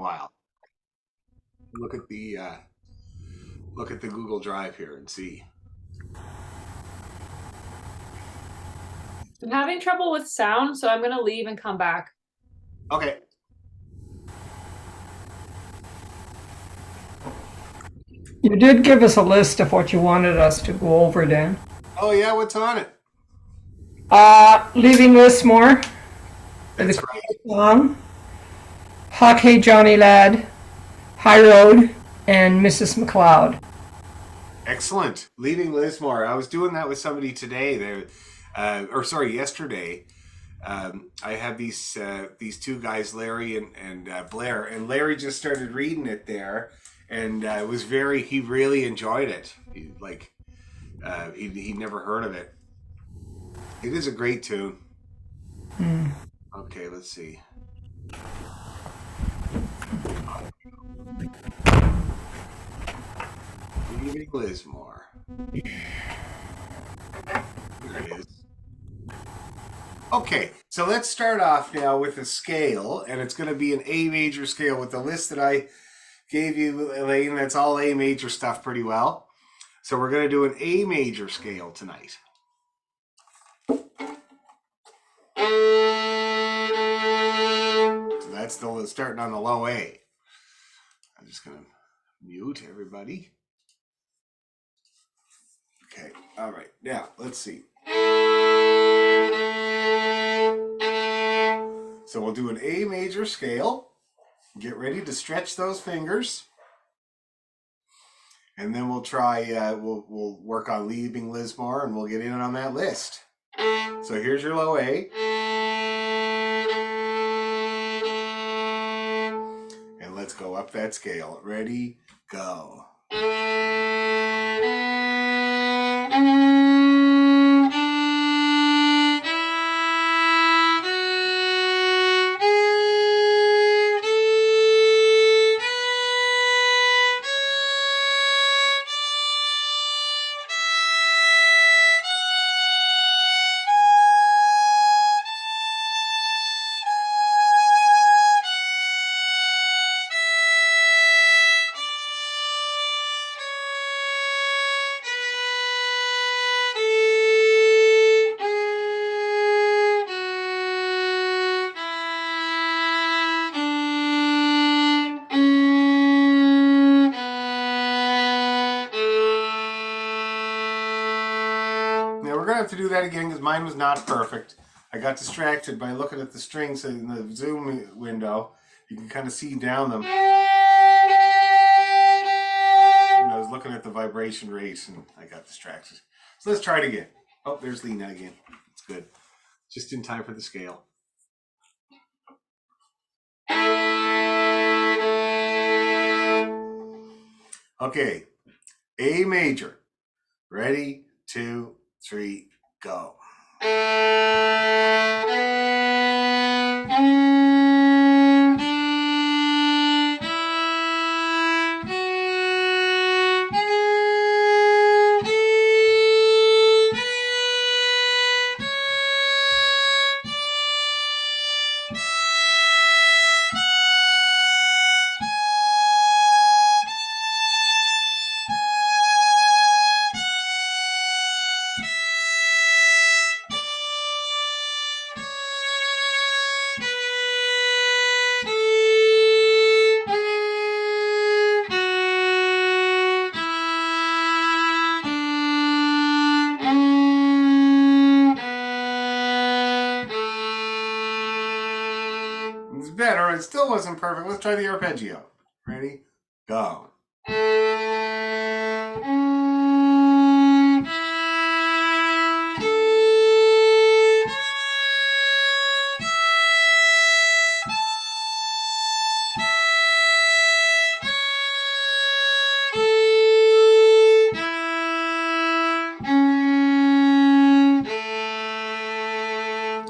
while. Look at the Google Drive here and see. I'm having trouble with sound, so I'm going to leave and come back. Okay. You did give us a list of what you wanted us to go over, Dan. Oh yeah, what's on it? Leaving Lismore, That's the right. song, Hawk Hey Johnny Lad, High Road, and Mrs. McLeod. Excellent. Leaving Lismore. I was doing that with somebody today. Yesterday. I have these two guys, Larry and Blair, and Larry just started reading it there, and he really enjoyed it. He'd never heard of it. It is a great tune. Okay, let's see. Leaving Lismore. There it is. Okay, so let's start off now with a scale, and it's going to be an A major scale with the list that I gave you, Elaine. That's all A major stuff pretty well. So we're going to do an A major scale tonight. So that's starting on the low A. I'm just going to mute everybody. Okay, all right. Now, let's see. So we'll do an A major scale. Get ready to stretch those fingers. And then we'll try, we'll work on Leaving Lismore, and we'll get in on that list. So here's your low A. And let's go up that scale. Ready, go. Now we're going to have to do that again because mine was not perfect. I got distracted by looking at the strings in the Zoom window. You can kind of see down them. And I was looking at the vibration rate and I got distracted. So let's try it again. Oh, there's Lena again. That's good. Just in time for the scale. Okay, A major. Ready, 2, 3, go. It's better. It still wasn't perfect. Let's try the arpeggio. Ready? Go.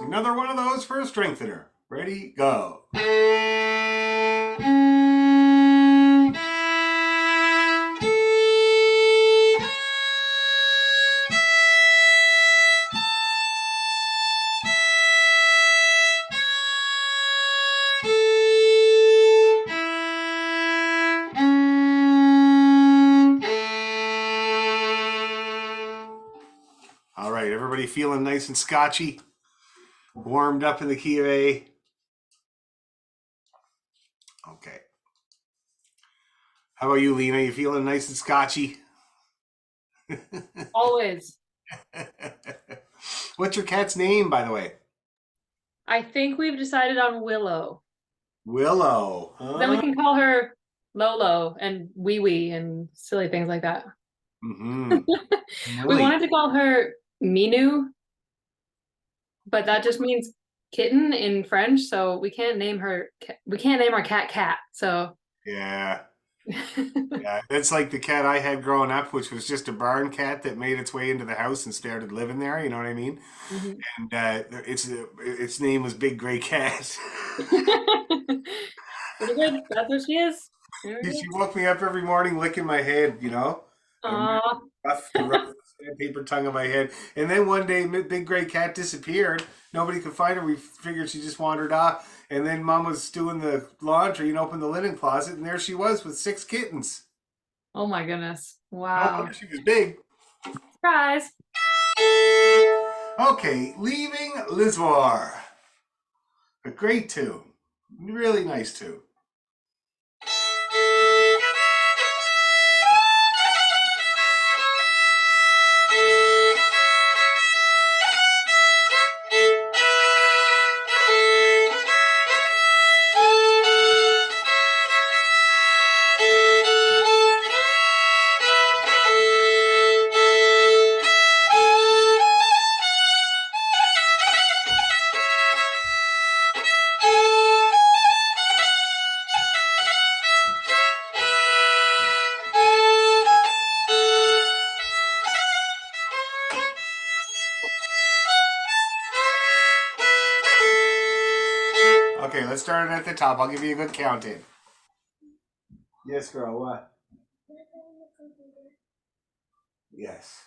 Another one of those for a strengthener. Ready? Go. you feeling nice and scotchy? Warmed up in the key of A? Okay. How about you, Lena? You feeling nice and scotchy? Always. What's your cat's name, by the way? I think we've decided on Willow. Willow. Then we can call her Lolo and Wee Wee and silly things like that. Mm-hmm. We wanted to call her Minu, but that just means kitten in French, so we can't name our cat Cat. So Yeah. Yeah, it's like the cat I had growing up, which was just a barn cat that made its way into the house and started living there. You know what I mean? Mhm. And its name was Big Gray Cat. Pretty good. That's what she is. She woke me up every morning licking my head, you know? Aw. The rough sandpaper tongue on my head. And then one day, Big Gray Cat disappeared. Nobody could find her. We figured she just wandered off. And then Mom was doing the laundry and opened the linen closet, and there she was with 6 kittens. Oh my goodness. No Wow. wonder she was big. Surprise. Okay, Leaving Lismore. A great tune. Really nice tune. Okay, let's start it at the top. I'll give you a good count in. Yes, girl, what? Yes.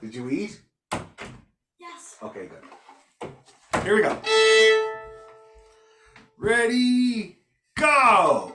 Did you eat? Yes. Okay, good. Here we go. Ready, go!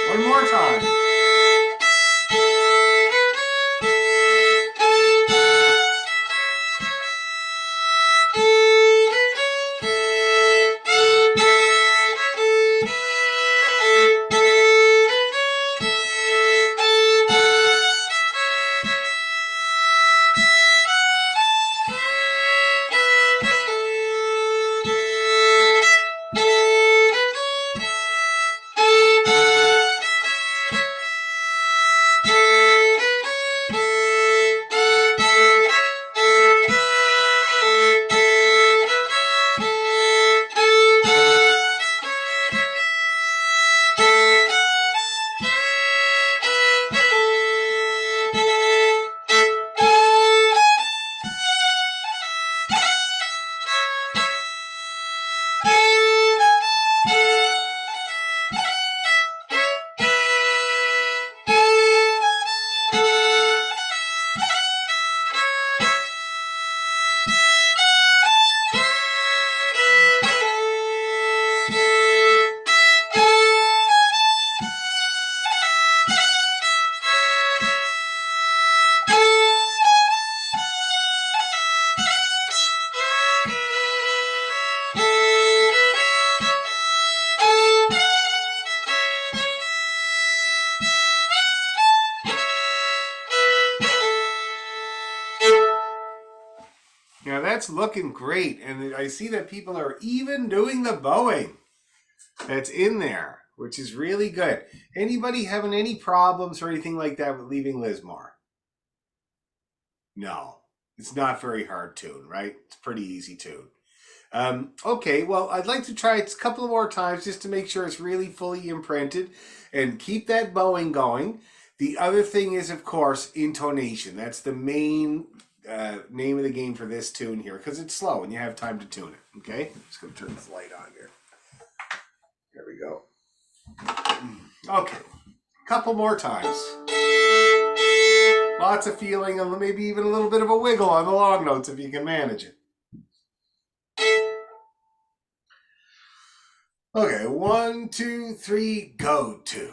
One more time. that's looking great. And I see that people are even doing the bowing that's in there, which is really good. Anybody having any problems or anything like that with leaving Lismore? No, it's not very hard tune, right? It's pretty easy tune. Okay, well, I'd like to try it a couple more times just to make sure it's really fully imprinted and keep that bowing going. The other thing is, of course, intonation. That's the main name of the game for this tune here because it's slow and you have time to tune it. Okay, I'm just going to turn this light on here. There we go. Okay, couple more times. Lots of feeling and maybe even a little bit of a wiggle on the long notes if you can manage it. Okay, 1, 2, 3, go to.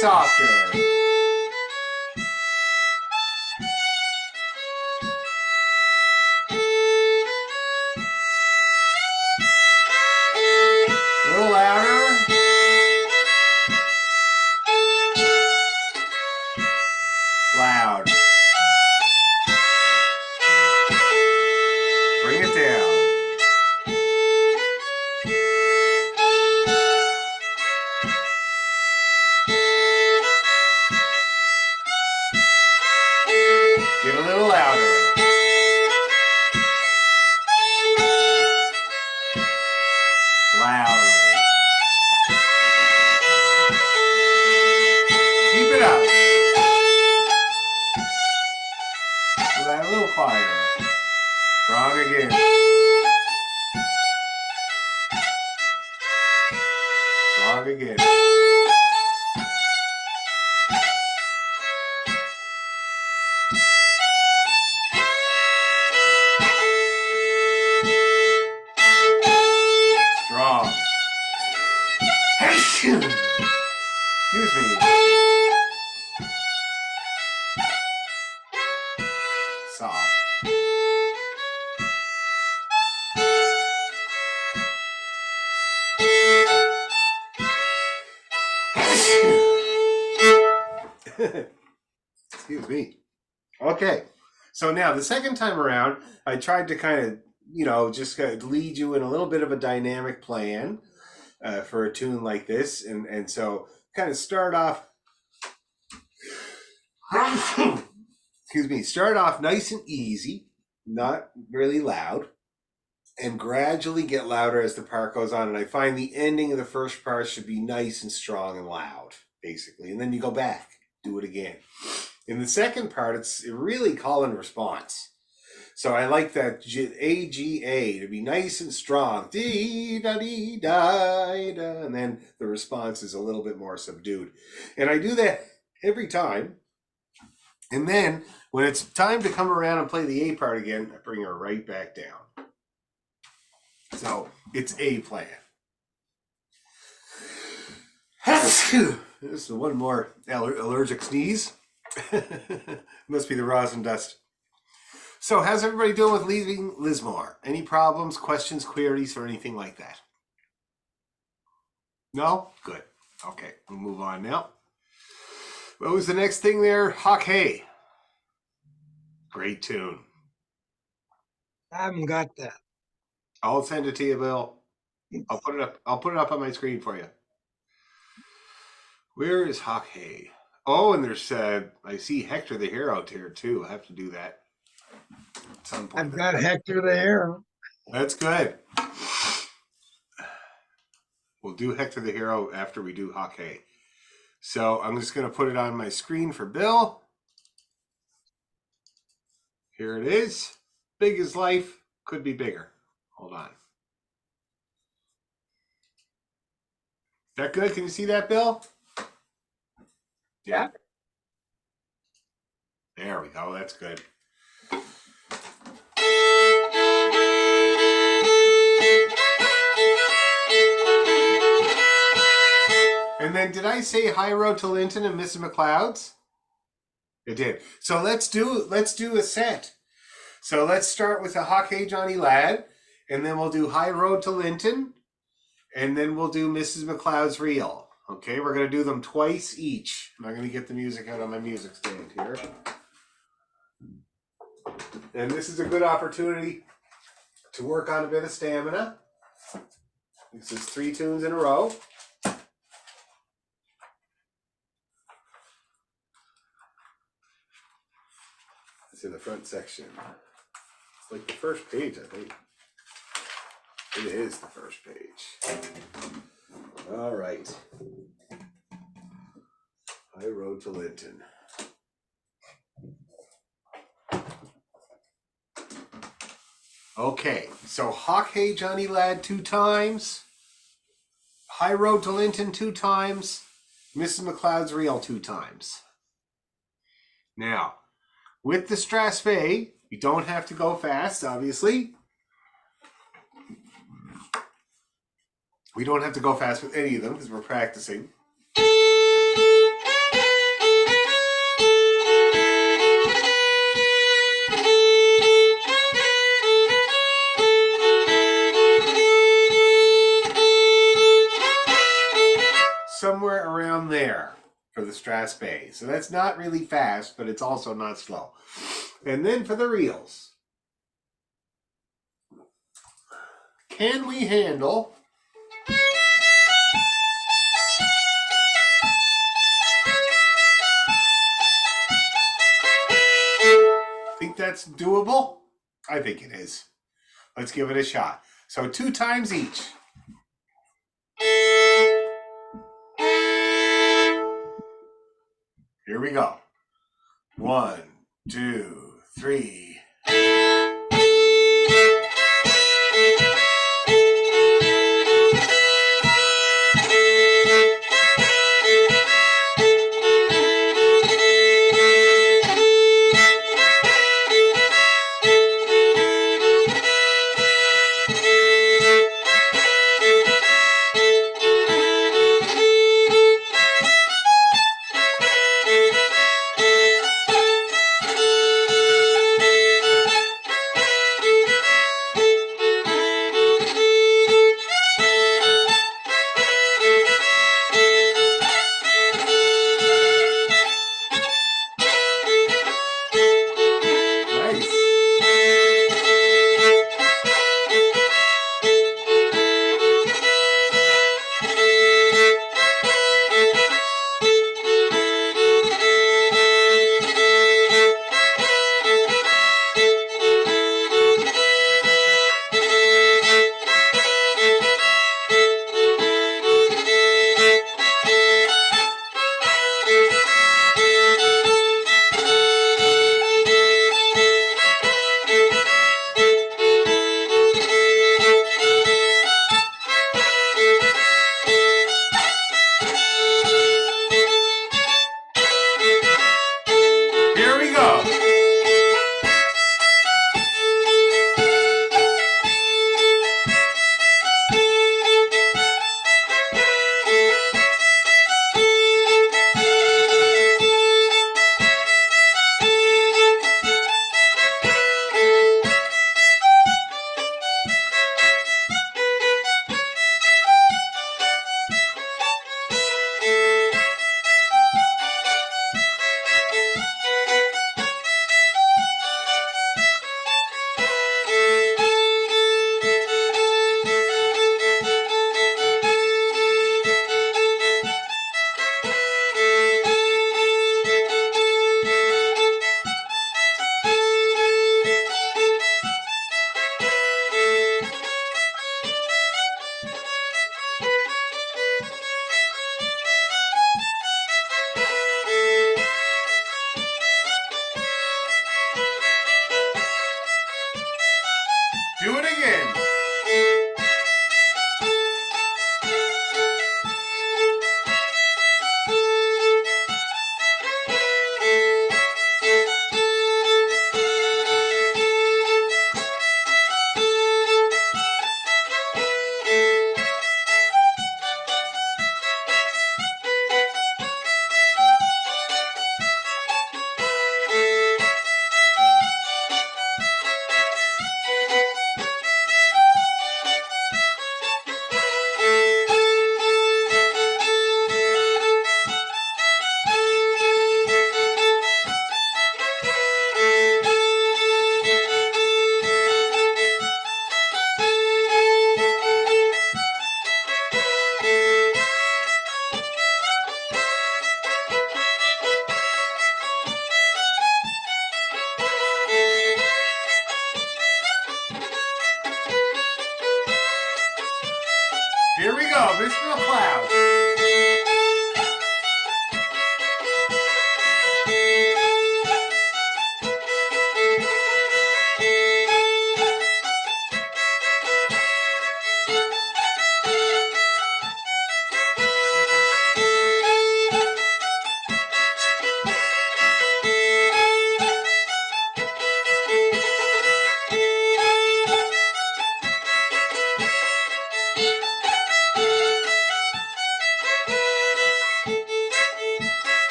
Softer. A little louder. Loud. Bring it down. Get a little louder. Loud. Keep it up. A little quieter. Strong again. Strong again. Strong. Excuse me. Soft. Excuse me. Okay. So now the second time around, I tried to kind of, just kind of lead you in a little bit of a dynamic plan for a tune like this. And so kind of start off, excuse me, start off nice and easy, not really loud, and gradually get louder as the part goes on. And I find the ending of the first part should be nice and strong and loud, basically. And then you go back, do it again. In the second part, it's really call and response. So I like that A-G-A to be nice and strong. Dee-da-dee-da-da. And then the response is a little bit more subdued. And I do that every time. And then when it's time to come around and play the A part again, I bring her right back down. So it's A plan. This is one more allergic sneeze. Must be the rosin dust. So how's everybody doing with leaving Lismore? Any problems, questions, queries, or anything like that? No? Good. Okay, we'll move on now. What was the next thing there? Hockey. Great tune. I haven't got that. I'll send it to you, Bill. I'll put it up. I'll put it up on my screen for you. Where is Hockey? Oh, and there's I see Hector the Hero here too. I have to do that at some point. I've got Hector the Hero. That's good. We'll do Hector the Hero after we do Hockey. So I'm just going to put it on my screen for Bill. Here it is. Big as life. Could be bigger. Hold on. That good? Can you see that, Bill? Yeah. There we go. That's good. And then did I say High Road to Linton and Mrs. McLeod's? It did. So let's do a set. So let's start with the Hockey Johnny Ladd, and then we'll do High Road to Linton, and then we'll do Mrs. McLeod's Reel. Okay, we're going to do them twice each. I'm going to get the music out on my music stand here. And this is a good opportunity to work on a bit of stamina. This is 3 tunes in a row. It's in the front section. It's like the first page, I think. It is the first page. All right. High Road to Linton. Okay, so Hockey Johnny Ladd 2 times. High Road to Linton 2 times. Mrs. McLeod's Reel 2 times. Now, with the Strasbourg, you don't have to go fast, obviously. We don't have to go fast with any of them because we're practicing. Somewhere around there for the Strasbourg. So that's not really fast, but it's also not slow. And then for the reels. Can we handle think that's doable? I think it is. Let's give it a shot. So 2 times each. Here we go. 1, 2, 3.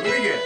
Do it again.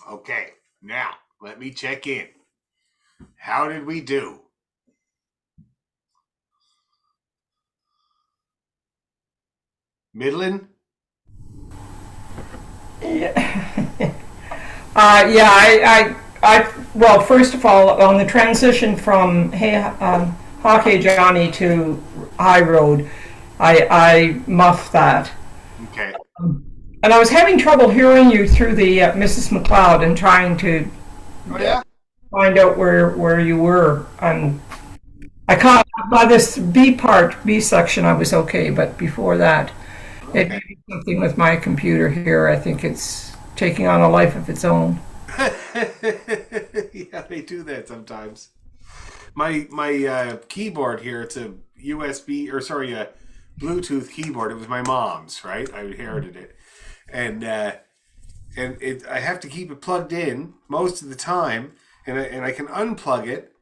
Okay, now let me check in. How did we do? Middlin? Well, first of all, on the transition from Hockey Johnny to High Road, I muffed that. Okay. And I was having trouble hearing you through the Mrs. McLeod and trying to Oh, yeah? find out where you were. And I caught by this B section, I was okay, but before that, it may be something with my computer here. I think it's taking on a life of its own. Yeah, they do that sometimes. My keyboard here, it's a USB, or sorry, a Bluetooth keyboard. It was my mom's, right? I inherited it. And I have to keep it plugged in most of the time, and I can unplug it,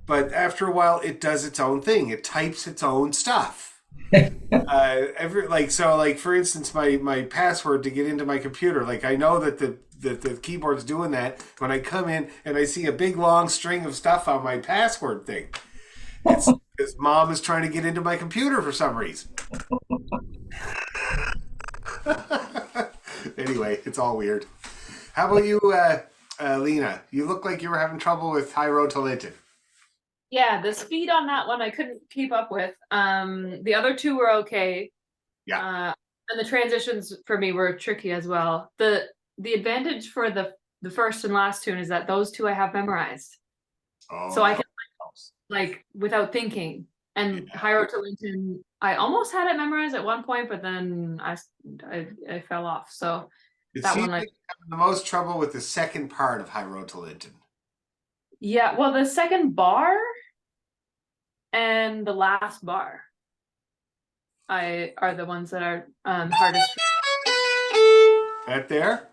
but after a while it does its own thing. It types its own stuff. For instance, my password to get into my computer, like I know that the keyboard's doing that when I come in and I see a big long string of stuff on my password thing. It's because mom is trying to get into my computer for some reason. Anyway, it's all weird. How about you, Lena? You look like you were having trouble with High Road to Linton. Yeah, the speed on that one I couldn't keep up with. The other two were okay. Yeah. And the transitions for me were tricky as well. The advantage for the first and last tune is that those two I have memorized. Oh, So I can like without thinking. And High Road to Linton, I almost had it memorized at one point, but then I fell off. So it that seems one, like you're having the most trouble with the second part of High Road to Linton. yeah. Well, the second bar and the last bar, are the ones that are hardest. That there?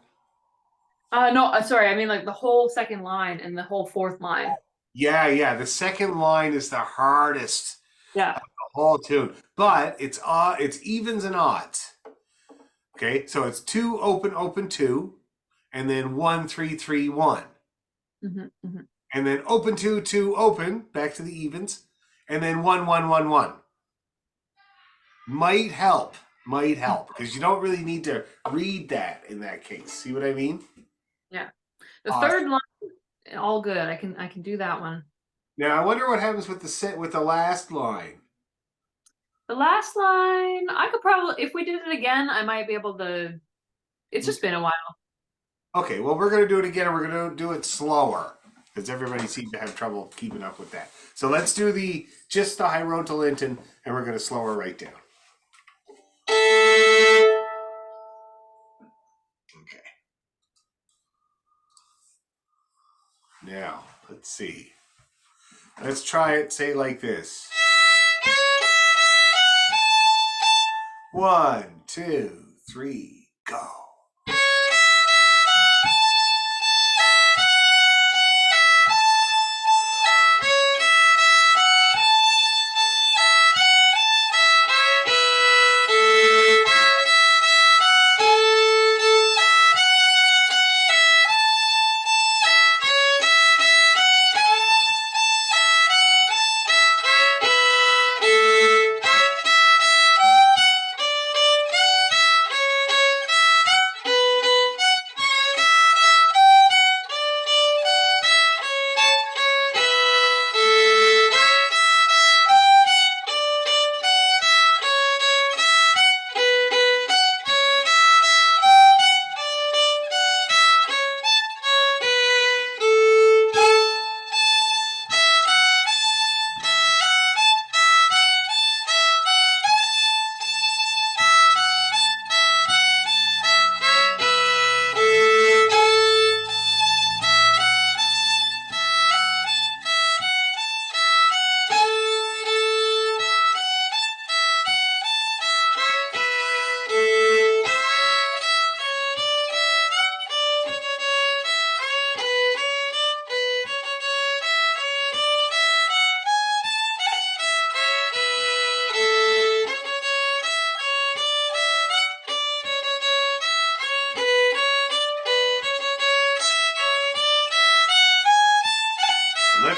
No, sorry. I mean like the whole second line and the whole fourth line. Yeah. The second line is the hardest. Yeah. The whole tune, but it's evens and odds. Okay, so it's 2 open 2, and then 1 3 3 1, and then open 2 2 open back to the evens, and then 1 1 1 1. Might help because you don't really need to read that in that case. See what I mean? Yeah. The third line, all good. I can do that one. Now I wonder what happens with the last line. The last line, I could probably, if we did it again, I might be able to. It's just been a while. Okay, well we're gonna do it again, and we're gonna do it slower because everybody seemed to have trouble keeping up with that. So let's do just the High Road to Linton, and we're gonna slow her right down. Okay. Now, let's see. Let's try it, say like this. 1 2 3 go.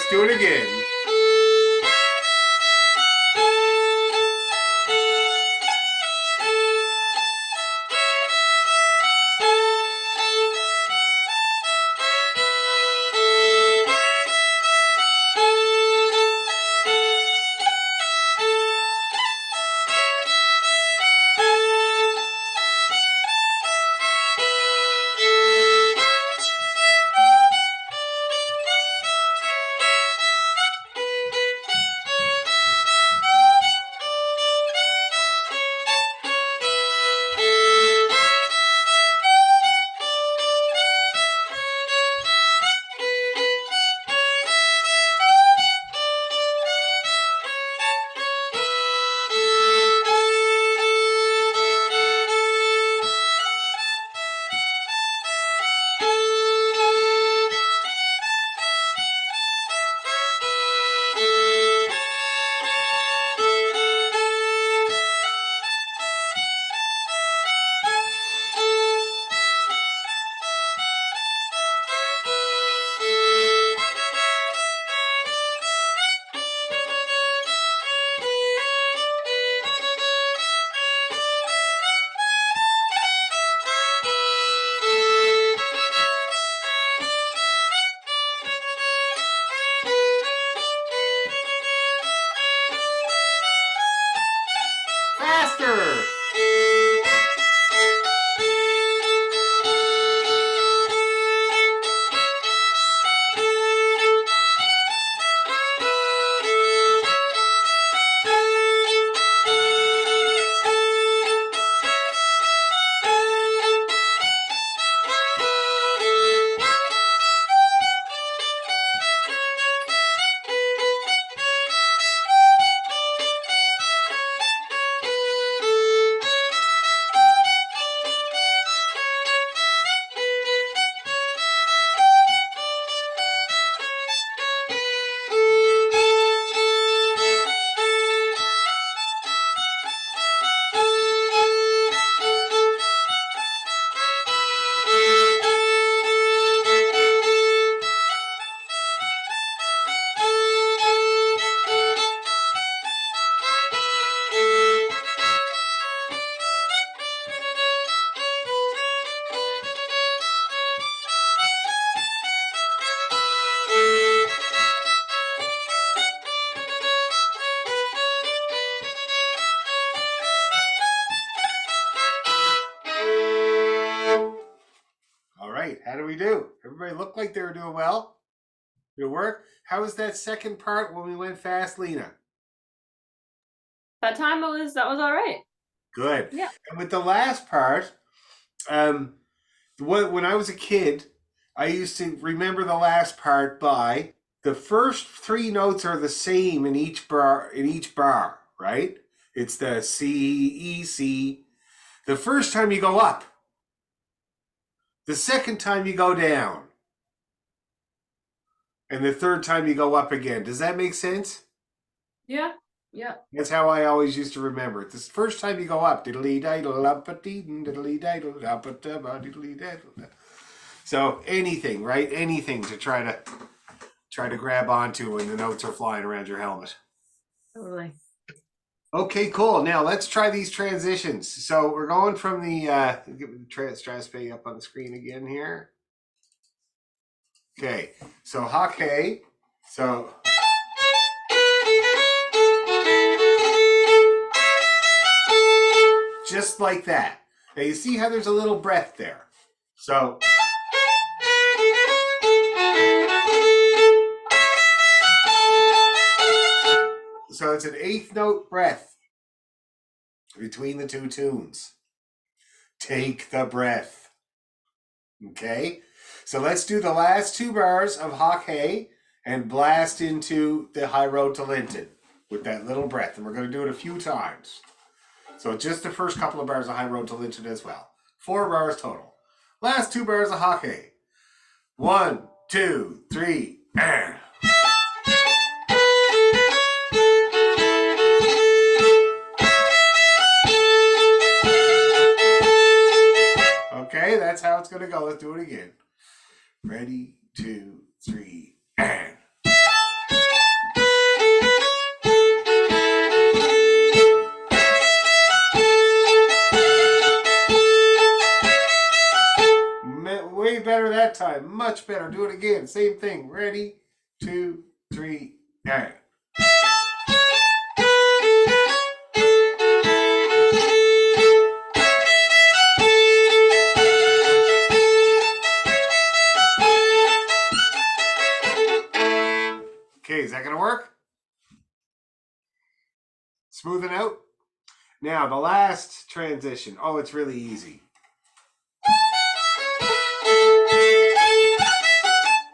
let's do it again. Faster! All right, how do we do? Everybody looked like they were doing well. Did it work? How was that second part when we went fast, Lena? That time that was all right. Good. Yeah. And with the last part, when I was a kid, I used to remember the last part by the first three notes are the same in each bar. Right? It's the C, E, C. The first time you go up. The second time you go down. And the third time you go up again. Does that make sense? Yeah. Yeah. That's how I always used to remember it. This first time you go up. So anything, right? Anything to try to grab onto when the notes are flying around your helmet. Totally. Okay, cool. Now let's try these transitions. So we're going from the get the Strathspey up on the screen again here. Okay, so hake. So just like that. Now you see how there's a little breath there. So it's an eighth note breath between the two tunes. Take the breath. Okay? So let's do the last two bars of hake and blast into the high road to Linton with that little breath. And we're going to do it a few times. So just the first couple of bars of high road to Linton as well. 4 bars total. Last 2 bars of hake. 1, 2, 3, and. Okay, that's how it's going to go. Let's do it again. Ready, 2, 3, and. time. Much better. Do it again. Same thing. Ready? 2, 3, and. Okay, is that going to work? Smoothing out? Now, the last transition. Oh, it's really easy.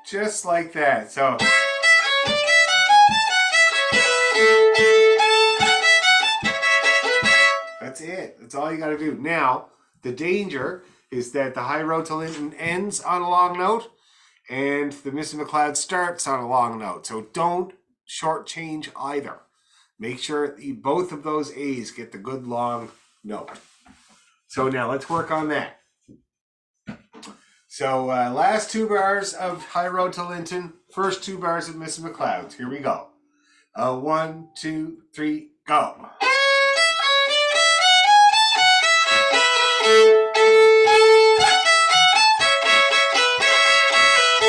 Just like that. So. That's it. That's all you got to do. Now, the danger is that the high road to Linton ends on a long note and the Mrs. McLeod starts on a long note. So don't shortchange either. Make sure both of those A's get the good long note. So now let's work on that. So last 2 bars of High Road to Linton, first 2 bars of Mrs. McLeod's. Here we go. 1, 2, 3, go.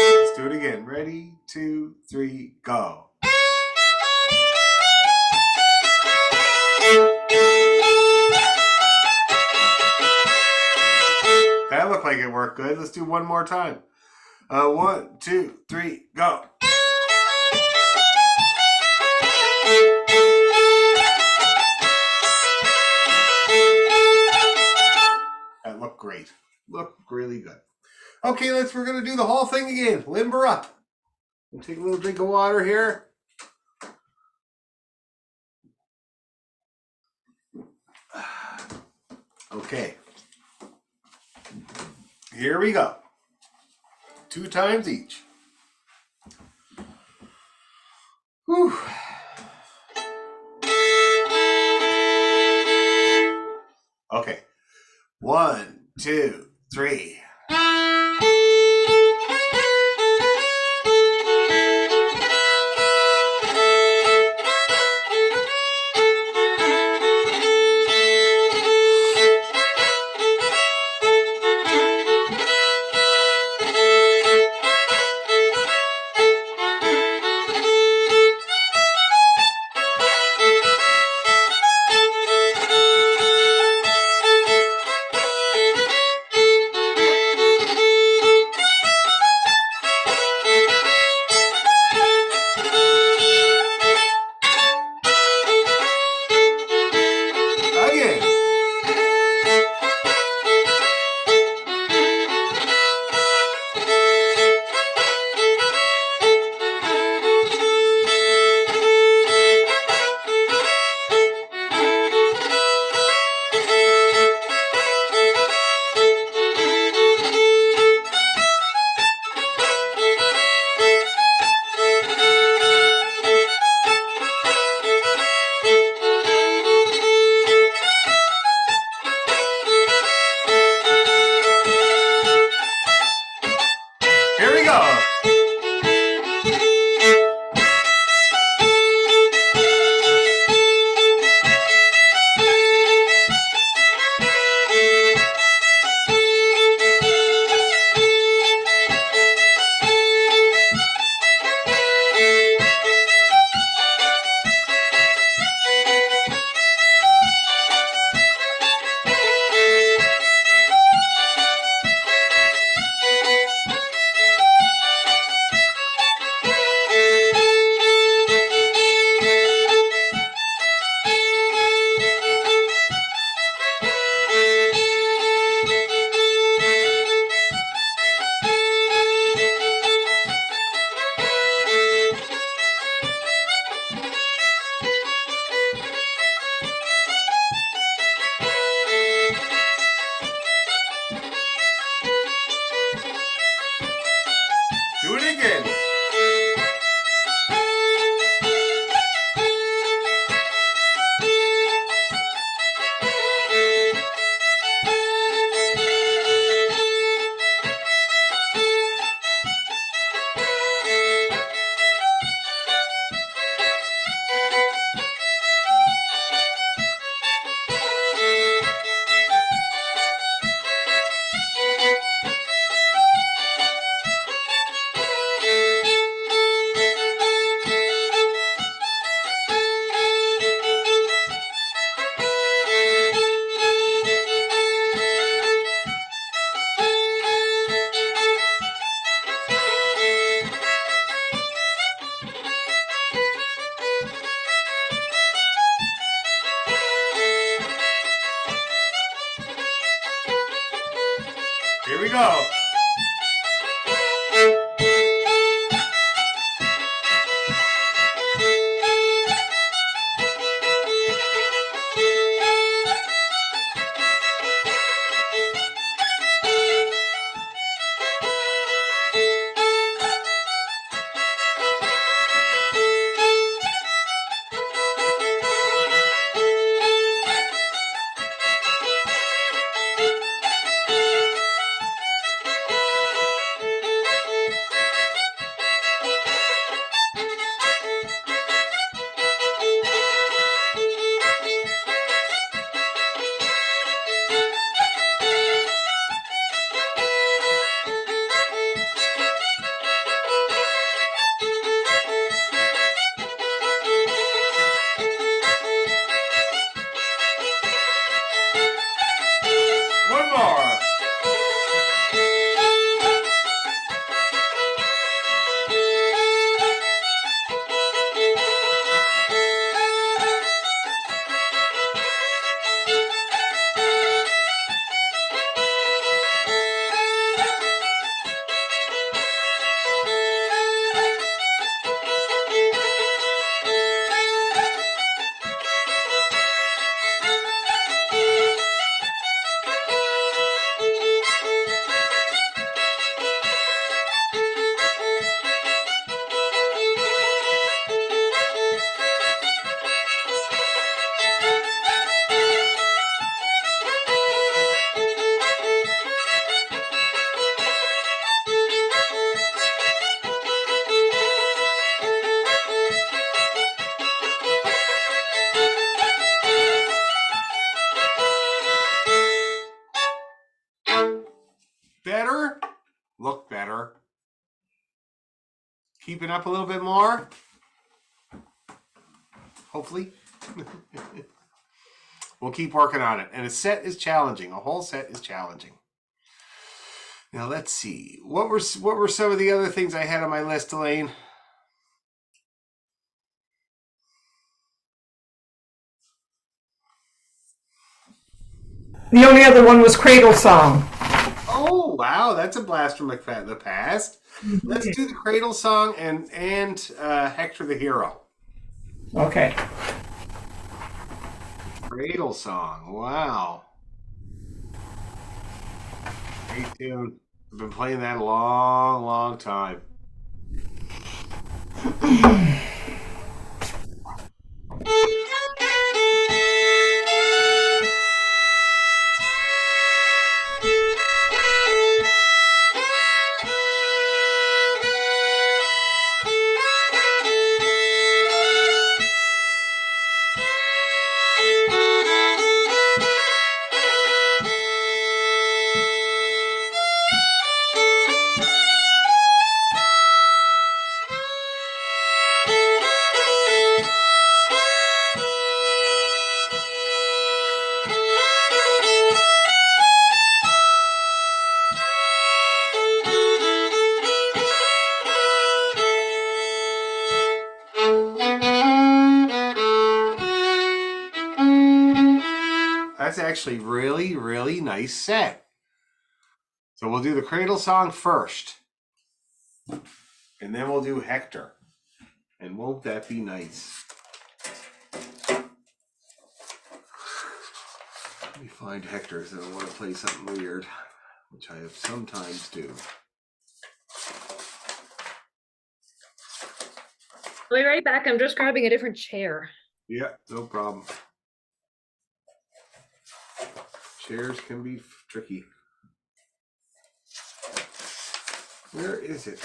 Let's do it again. Ready, 2, 3, go. That looked like it worked good. Let's do one more time. 1, 2, 3, go. That looked great. Looked really good. Okay, we're gonna do the whole thing again. Limber up. We'll take a little drink of water here. Okay. Here we go. 2 times each. Whew. Okay. 1, 2, 3. we go. One more. Better? Look better. Keeping up a little bit more. Hopefully. We'll keep working on it. And a set is challenging. A whole set is challenging. Now let's see. What were some of the other things I had on my list, Elaine? The only other one was Cradle Song. Oh wow, that's a blast from the past. Let's do the Cradle Song and Hector the Hero. Okay. Cradle Song. Wow. Great tune. I've been playing that a long, long time. That's actually really, really nice set. So we'll do the Cradle Song first. And then we'll do Hector. And won't that be nice? Let me find Hector because I don't want to play something weird, which I sometimes do. I'll be right back. I'm just grabbing a different chair. Yeah, no problem. Chairs can be tricky. Where is it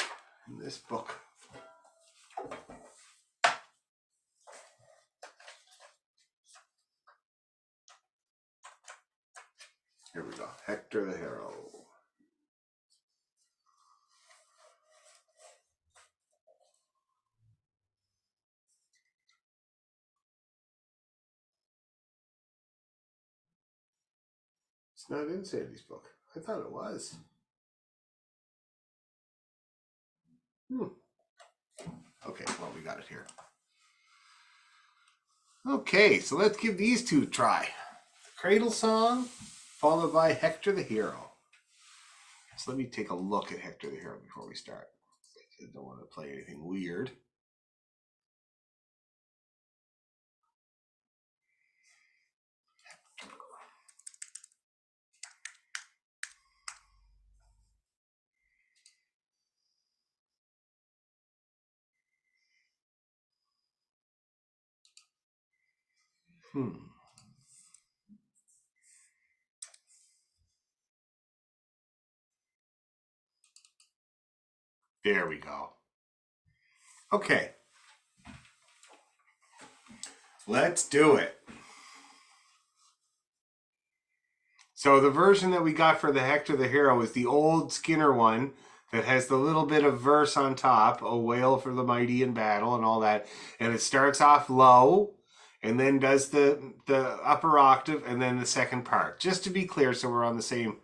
in this book? Here we go. Hector the Hero. It's not in Sandy's book. I thought it was. Okay, well, we got it here. Okay, so let's give these two a try. The Cradle Song, followed by Hector the Hero. So let me take a look at Hector the Hero before we start. I don't want to play anything weird. There we go. Okay. Let's do it. So the version that we got for the Hector the Hero is the old Skinner one that has the little bit of verse on top, "Oh, wail for the mighty in battle," and all that. And it starts off low and then does the upper octave and then the second part. Just to be clear, so we're on the same,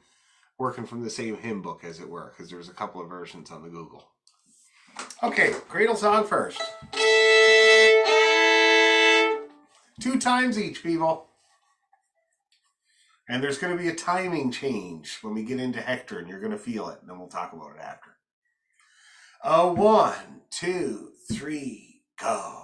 working from the same hymn book, as it were, because there's a couple of versions on the Google. Okay, cradle song first. 2 times each, people. And there's going to be a timing change when we get into Hector, and you're going to feel it, and then we'll talk about it after. 1, 2, 3, go.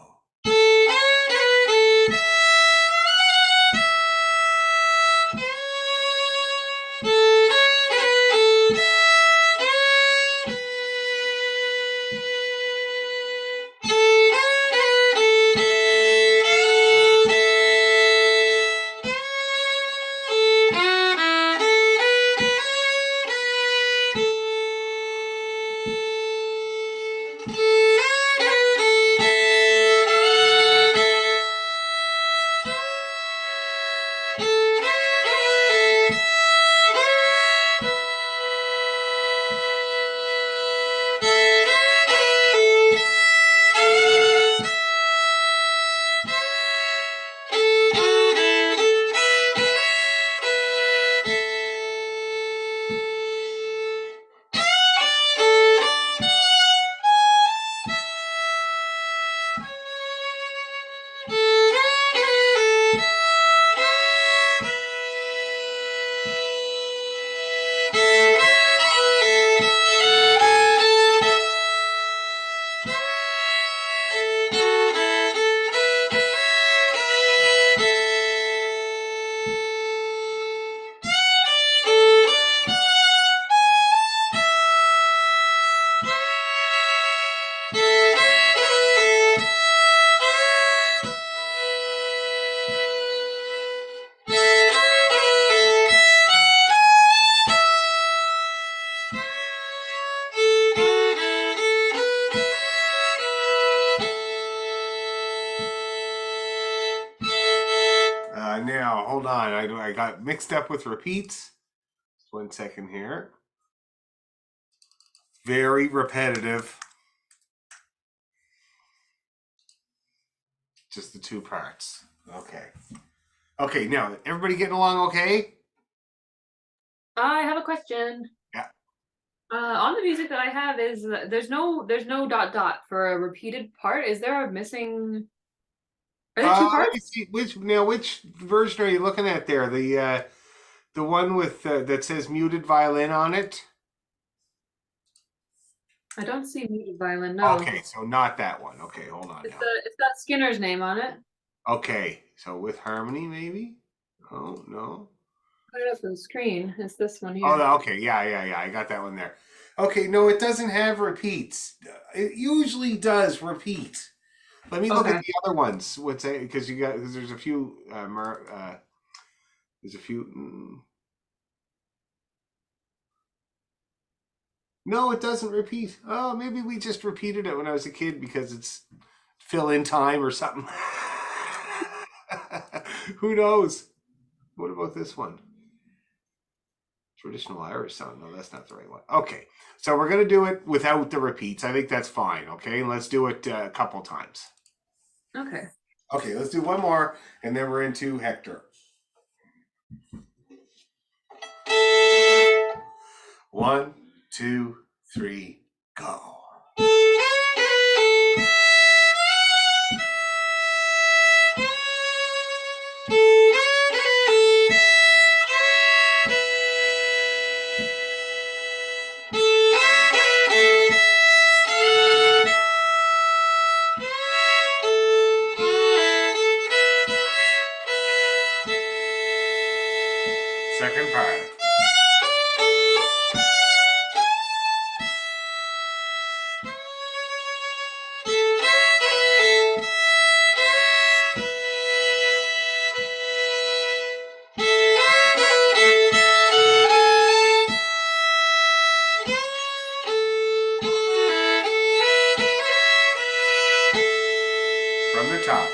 Now, hold on. I got mixed up with repeats. Just 1 second here. Very repetitive. Just the 2 parts. Okay. Okay, now, everybody getting along okay? I have a question. Yeah. On the music that I have is there's no dot dot for a repeated part. Is there a missing? Are there 2 Let parts? me see. Which version are you looking at there? The one with that says muted violin on it? I don't see muted violin. No. Okay, so not that one. Okay, hold on now. It's got Skinner's name on it. Okay, so with harmony, maybe? Oh, no. Put it up on the screen. It's this one here. Oh, okay. Yeah. I got that one there. Okay, no, it doesn't have repeats. It usually does repeat. Let me look at the other ones. What's that? Because there's a few. There's a few. No, it doesn't repeat. Oh, maybe we just repeated it when I was a kid because it's fill in time or something. Who knows? What about this one? Traditional Irish song. No, that's not the right one. Okay, so we're going to do it without the repeats. I think that's fine. Okay, and let's do it a couple times. Okay. Okay, let's do one more, and then we're into Hector. 1, 2, 3, go. Second part. From the top.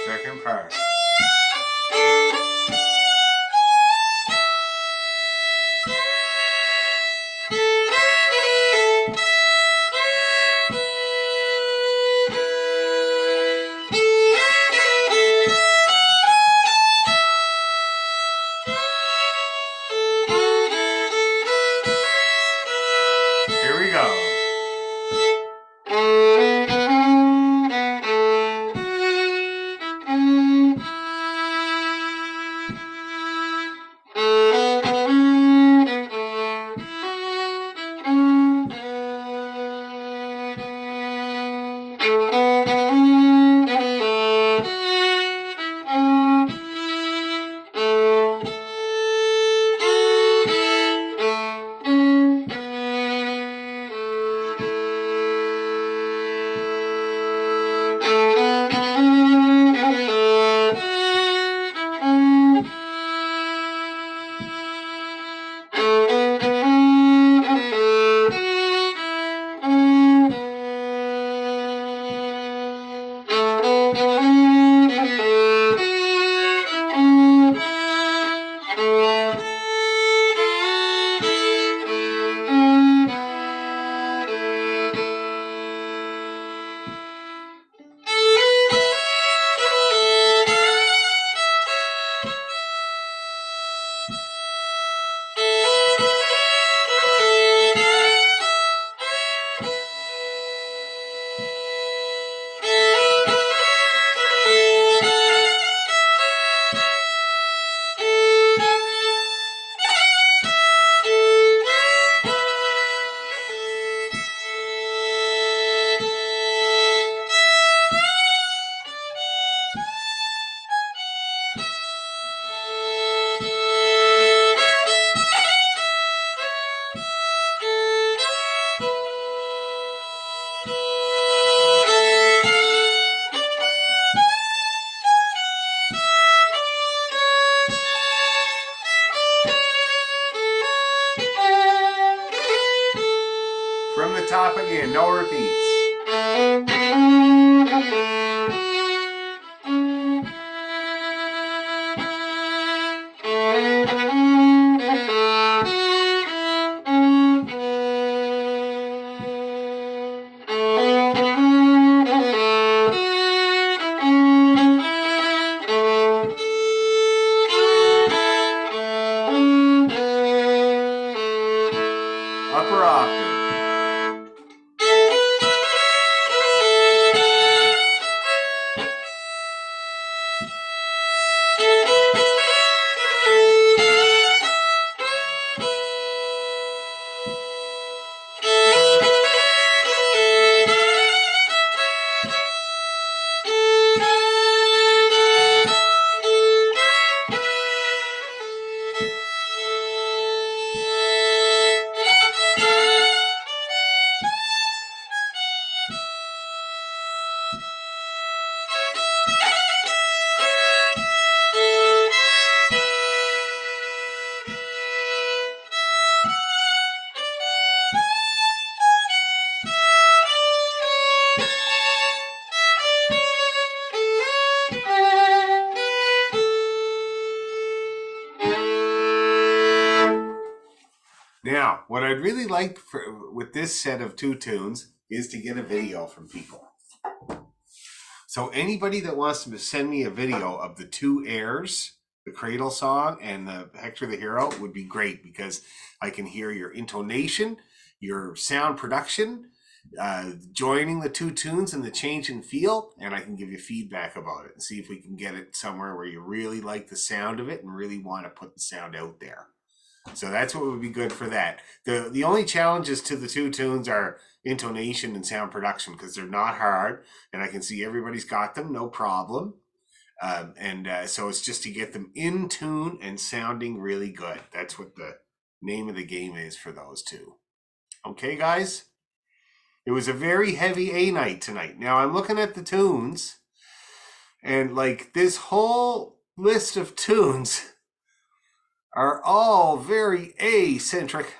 Second part. Here we go. From the top again, no repeats. Upper octave. Now, what I'd really like with this set of two tunes is to get a video from people. So anybody that wants to send me a video of the two airs, the Cradle song and the Hector the Hero, would be great because I can hear your intonation, your sound production, joining the two tunes and the change in feel, and I can give you feedback about it and see if we can get it somewhere where you really like the sound of it and really want to put the sound out there. So that's what would be good for that. The only challenges to the two tunes are intonation and sound production because they're not hard, and I can see everybody's got them, no problem. So it's just to get them in tune and sounding really good. That's what the name of the game is for those two. Okay, guys? It was a very heavy A night tonight. Now I'm looking at the tunes, and like this whole list of tunes are all very A centric.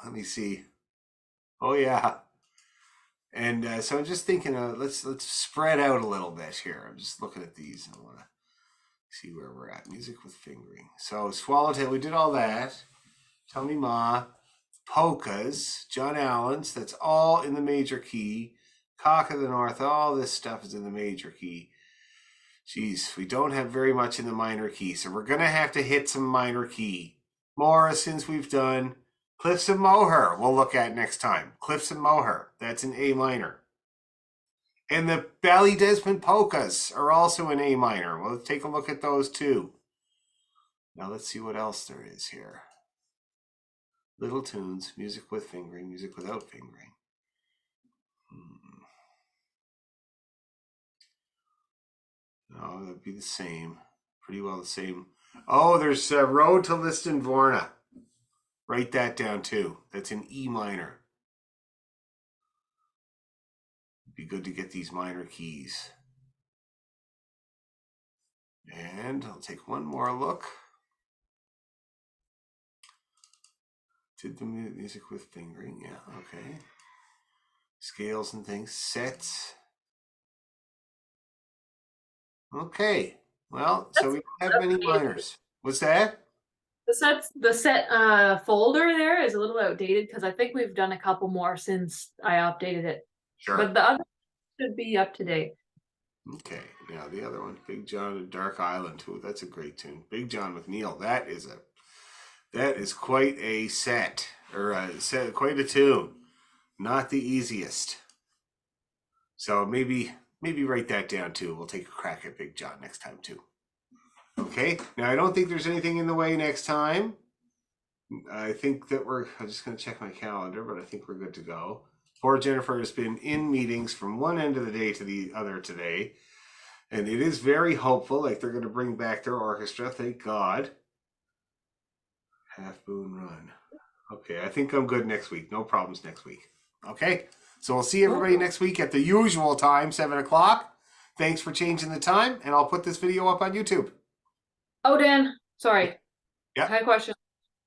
Let me see. Oh yeah. And so I'm just thinking, let's spread out a little bit here. I'm just looking at these and I want to see where we're at. Music with fingering. So Swallowtail, we did all that. Tell Me Ma, polkas, John Allen's. That's all in the major key. Cock of the North. All this stuff is in the major key. Jeez, we don't have very much in the minor key, so we're gonna have to hit some minor key. Morrison's we've done. Cliffs of Moher we'll look at next time. Cliffs of Moher, that's in A minor. And the Bally Desmond polkas are also in A minor. Well, let's take a look at those too. Now let's see what else there is here. Little tunes, music with fingering, music without fingering. No, that'd be the same. Pretty well the same. Oh, there's Road to Liston Vorna. Write that down too. That's in E minor. It'd be good to get these minor keys. And I'll take one more look. Did the music with fingering? Yeah, okay. Scales and things. Sets. Okay. Well, so we don't have many minors. What's that? The set folder there is a little outdated because I think we've done a couple more since I updated it. Sure. But the other should be up to date. Okay. Now the other one, Big John and Dark Island. Ooh, that's a great tune. Big John McNeil. That is quite a set, or quite a tune. Not the easiest. So maybe write that down too. We'll take a crack at Big John next time too. Okay. Now I don't think there's anything in the way next time. I think that I'm just going to check my calendar, but I think we're good to go. Poor Jennifer has been in meetings from one end of the day to the other today. And it is very hopeful, like they're going to bring back their orchestra, thank God. Half Moon Run. Okay, I think I'm good next week. No problems next week. Okay, so we'll see everybody next week at the usual time, 7 o'clock. Thanks for changing the time, and I'll put this video up on YouTube. Oh, Dan, sorry. Yeah. I had a question.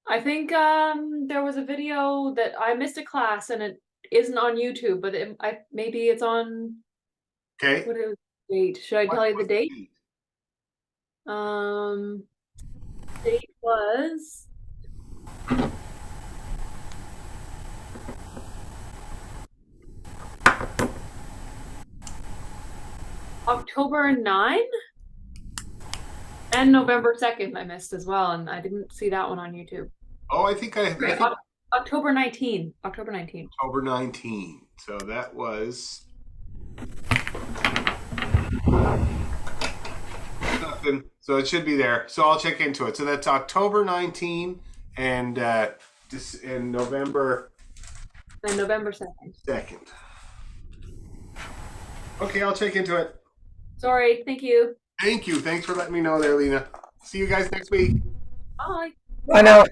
I think there was a video that I missed a class and it isn't on YouTube, but maybe it's on. Okay. What is the date? Should I tell you the date? Date was October 9 and November 2nd I missed as well, and I didn't see that one on YouTube. Oh, I think October 19. October 19. October 19. So that was nothing. So it should be there. So I'll check into it. So that's October 19 and November. And November 2nd. 2nd. Okay, I'll check into it. Sorry. Thank you. Thank you. Thanks for letting me know there, Lena. See you guys next week. Bye. I know.